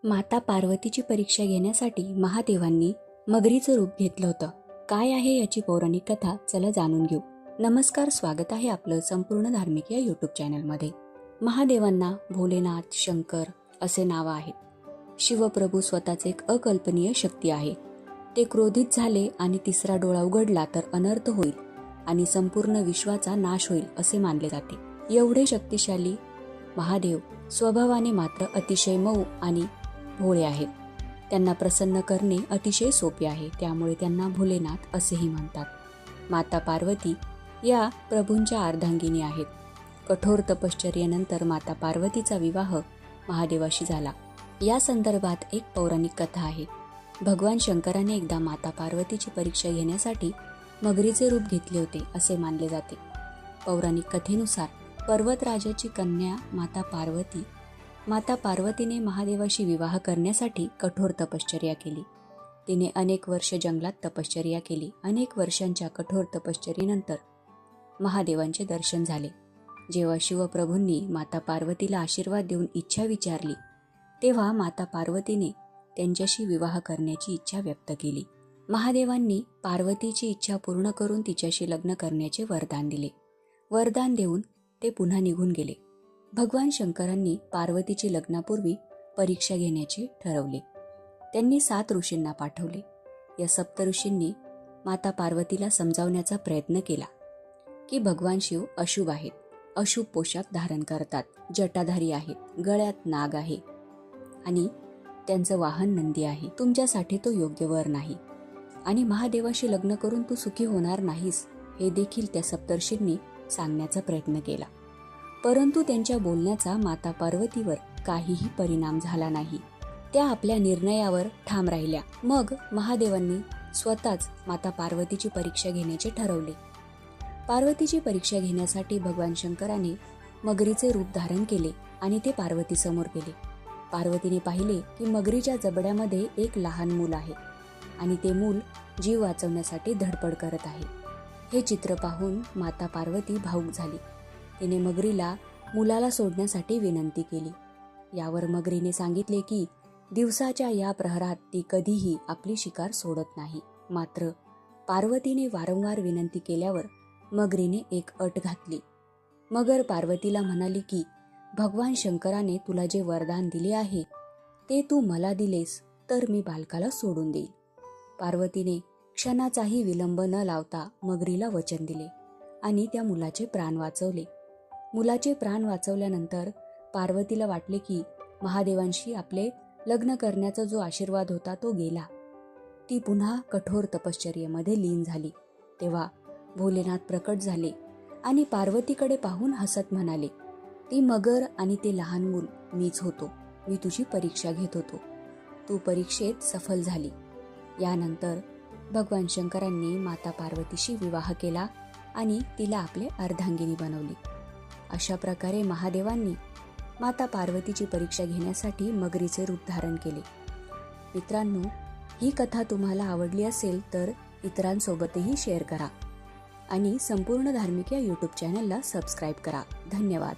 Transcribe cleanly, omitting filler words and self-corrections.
माता पार्वतीची परीक्षा घेण्यासाठी महादेवांनी मगरीचं रूप घेतलं होतं. काय आहे याची पौराणिक कथा, चला जाणून घेऊ. नमस्कार, स्वागत आहे आपलं संपूर्ण धार्मिक या यूट्यूब चॅनलमध्ये. महादेवांना भोलेनाथ, शंकर असे नावं आहेत. शिवप्रभू स्वतःच एक अकल्पनीय शक्ती आहे. ते क्रोधित झाले आणि तिसरा डोळा उघडला तर अनर्थ होईल आणि संपूर्ण विश्वाचा नाश होईल असे मानले जाते. एवढे शक्तिशाली महादेव स्वभावाने मात्र अतिशय मऊ आणि भोळे आहेत. त्यांना प्रसन्न करणे अतिशय सोपे आहे, त्यामुळे त्यांना भोलेनाथ असेही म्हणतात. माता पार्वती या प्रभूंच्या अर्धांगिनी आहेत. कठोर तपश्चर्येनंतर माता पार्वतीचा विवाह महादेवाशी झाला. या संदर्भात एक पौराणिक कथा आहे. भगवान शंकराने एकदा माता पार्वतीची परीक्षा घेण्यासाठी मगरीचे रूप घेतले होते असे मानले जाते. पौराणिक कथेनुसार पर्वतराजाची कन्या माता पार्वतीने महादेवाशी विवाह करण्यासाठी कठोर तपश्चर्या केली. तिने अनेक वर्ष जंगलात तपश्चर्या केली. अनेक वर्षांच्या कठोर तपश्चर्येनंतर महादेवांचे दर्शन झाले. जेव्हा शिवप्रभूंनी माता पार्वतीला आशीर्वाद देऊन इच्छा विचारली, तेव्हा माता पार्वतीने त्यांच्याशी विवाह करण्याची इच्छा व्यक्त केली. महादेवांनी पार्वतीची इच्छा पूर्ण करून तिच्याशी लग्न करण्याचे वरदान दिले. वरदान देऊन ते पुन्हा निघून गेले. भगवान शंकरांनी पार्वतीची लग्नापूर्वी परीक्षा घेण्याचे ठरवले. त्यांनी 7 ऋषींना पाठवले. या सप्तऋषींनी माता पार्वतीला समजावण्याचा प्रयत्न केला की भगवान शिव अशुभ आहेत, अशुभ पोशाख धारण करतात, जटाधारी आहेत, गळ्यात नाग आहे आणि त्यांचं वाहन नंदी आहे. तुमच्यासाठी तो योग्य वर नाही आणि महादेवाशी लग्न करून तू सुखी होणार नाहीस, हे देखील त्या सप्तर्षींनी सांगण्याचा प्रयत्न केला. परंतु त्यांच्या बोलण्याचा माता पार्वतीवर काहीही परिणाम झाला नाही. त्या आपल्या निर्णयावर ठाम राहिल्या. मग महादेवांनी स्वतःच माता पार्वतीची परीक्षा घेण्याचे ठरवले. पार्वतीची परीक्षा घेण्यासाठी भगवान शंकराने मगरीचे रूप धारण केले आणि ते पार्वती समोर गेले. पार्वतीने पाहिले की मगरीच्या जबड्यामध्ये एक लहान मूल आहे आणि ते मूल जीव वाचवण्यासाठी धडपड करत आहे. हे चित्र पाहून माता पार्वती भावुक झाली. तिने मगरीला मुलाला सोडण्यासाठी विनंती केली. यावर मगरीने सांगितले की दिवसाच्या या प्रहरात ती कधीही आपली शिकार सोडत नाही. मात्र पार्वतीने वारंवार विनंती केल्यावर मगरीने एक अट घातली. मगर पार्वतीला म्हणाली की भगवान शंकराने तुला जे वरदान दिले आहे ते तू मला दिलेस तर मी बालकाला सोडून देईल. पार्वतीने क्षणाचाही विलंब न लावता मगरीला वचन दिले आणि त्या मुलाचे प्राण वाचवले. मुलाचे प्राण वाचवल्यानंतर पार्वतीला वाटले की महादेवांशी आपले लग्न करण्याचा जो आशीर्वाद होता तो गेला. ती पुन्हा कठोर तपश्चर्येमध्ये लीन झाली. तेव्हा भोलेनाथ प्रकट झाले आणि पार्वतीकडे पाहून हसत म्हणाले, ती मगर आणि ते लहान मूल मीच होतो. मी तुझी परीक्षा घेत होतो. तू परीक्षेत सफल झाली. यानंतर भगवान शंकरांनी माता पार्वतीशी विवाह केला आणि तिला आपले अर्धांगिनी बनवली. अशा प्रकारे महादेवांनी माता पार्वतीची परीक्षा घेण्यासाठी मगरीचे रूप धारण केले. मित्रांनो, ही कथा तुम्हाला आवडली असेल तर इतरांसोबतही शेअर करा आणि संपूर्ण धार्मिक या यूट्यूब चॅनलला सबस्क्राईब करा. धन्यवाद.